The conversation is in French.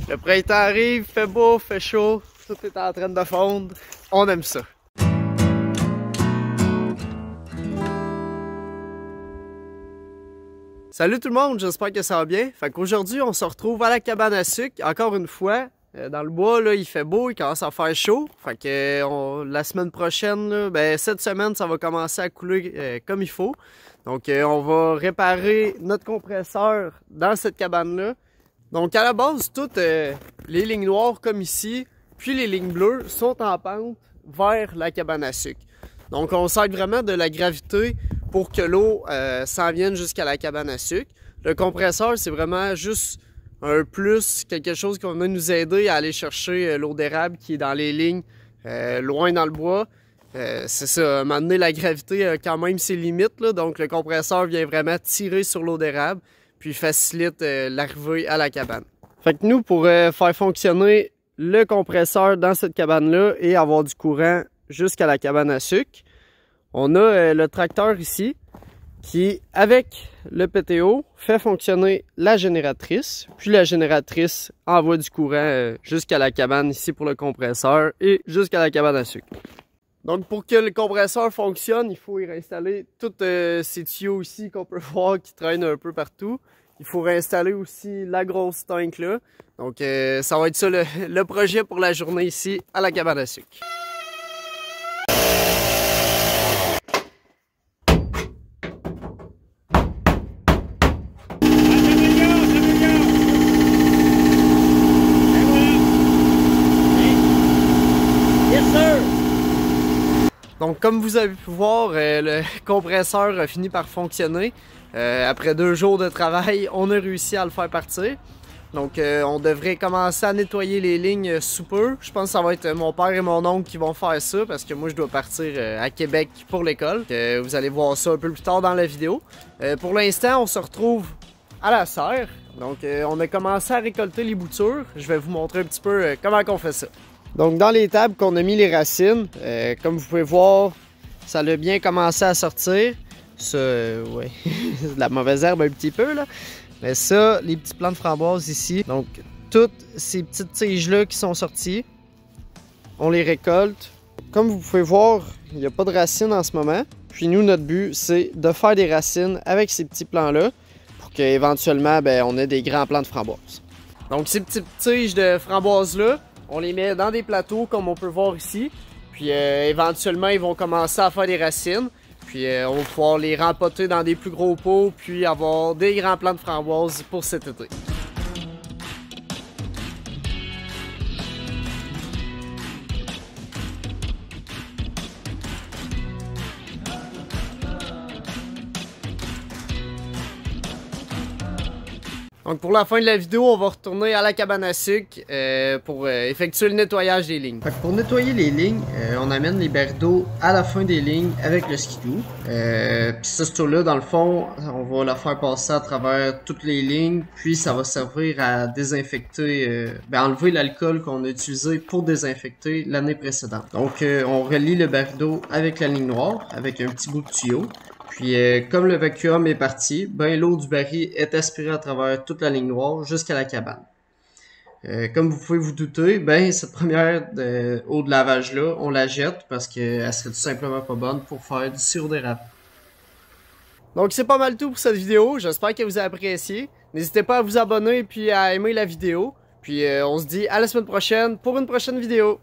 Le printemps arrive, fait beau, fait chaud, tout est en train de fondre. On aime ça. Salut tout le monde, j'espère que ça va bien. Fait qu'aujourd'hui, on se retrouve à la cabane à sucre, encore une fois. Dans le bois, là, il fait beau, il commence à faire chaud. Fait que la semaine prochaine, là, ben, cette semaine, ça va commencer à couler comme il faut. Donc, on va réparer notre compresseur dans cette cabane-là. Donc, à la base, toutes les lignes noires comme ici, puis les lignes bleues sont en pente vers la cabane à sucre. Donc, on s'aide vraiment de la gravité pour que l'eau s'en vienne jusqu'à la cabane à sucre. Le compresseur, c'est vraiment juste un plus, quelque chose qui va nous aider à aller chercher l'eau d'érable qui est dans les lignes, loin dans le bois. C'est ça, à un moment donné, la gravité a quand même ses limites, là, donc le compresseur vient vraiment tirer sur l'eau d'érable, puis facilite l'arrivée à la cabane. Fait que nous, pour faire fonctionner le compresseur dans cette cabane-là et avoir du courant jusqu'à la cabane à sucre, on a le tracteur ici qui, avec le PTO, fait fonctionner la génératrice. Puis la génératrice envoie du courant jusqu'à la cabane ici pour le compresseur et jusqu'à la cabane à sucre. Donc pour que le compresseur fonctionne, il faut y réinstaller tous ces tuyaux ici qu'on peut voir qui traînent un peu partout. Il faut réinstaller aussi la grosse tank là. Donc ça va être ça le projet pour la journée ici à la cabane à sucre. Donc comme vous avez pu voir, le compresseur a fini par fonctionner. Après 2 jours de travail, on a réussi à le faire partir. Donc on devrait commencer à nettoyer les lignes sous peu. Je pense que ça va être mon père et mon oncle qui vont faire ça parce que moi je dois partir à Québec pour l'école. Vous allez voir ça un peu plus tard dans la vidéo. Pour l'instant, on se retrouve à la serre. Donc on a commencé à récolter les boutures. Je vais vous montrer un petit peu comment on fait ça. Donc dans les tables qu'on a mis les racines, comme vous pouvez voir, ça a bien commencé à sortir. Ça, ouais, c'est de la mauvaise herbe un petit peu là. Mais ça, les petits plants de framboises ici. Donc toutes ces petites tiges-là qui sont sorties, on les récolte. Comme vous pouvez voir, il n'y a pas de racines en ce moment. Puis nous, notre but, c'est de faire des racines avec ces petits plants-là pour qu'éventuellement, on ait des grands plants de framboises. Donc ces petites tiges de framboises-là, on les met dans des plateaux comme on peut voir ici. Puis éventuellement, ils vont commencer à faire des racines. Puis on va pouvoir les rempoter dans des plus gros pots. Puis avoir des grands plants de framboises pour cet été. Donc pour la fin de la vidéo, on va retourner à la cabane à sucre pour effectuer le nettoyage des lignes. Fait que pour nettoyer les lignes, on amène les barils d'eau à la fin des lignes avec le skidoo. Puis cette eau-là, dans le fond, on va la faire passer à travers toutes les lignes. Puis ça va servir à désinfecter, enlever l'alcool qu'on a utilisé pour désinfecter l'année précédente. Donc on relie le baril d'eau avec la ligne noire, avec un petit bout de tuyau. Puis comme le vacuum est parti, l'eau du baril est aspirée à travers toute la ligne noire jusqu'à la cabane. Comme vous pouvez vous douter, cette première eau de lavage là, on la jette parce qu'elle serait tout simplement pas bonne pour faire du sirop d'érable. Donc c'est pas mal tout pour cette vidéo, j'espère que vous avez apprécié. N'hésitez pas à vous abonner et puis à aimer la vidéo. Puis on se dit à la semaine prochaine pour une prochaine vidéo.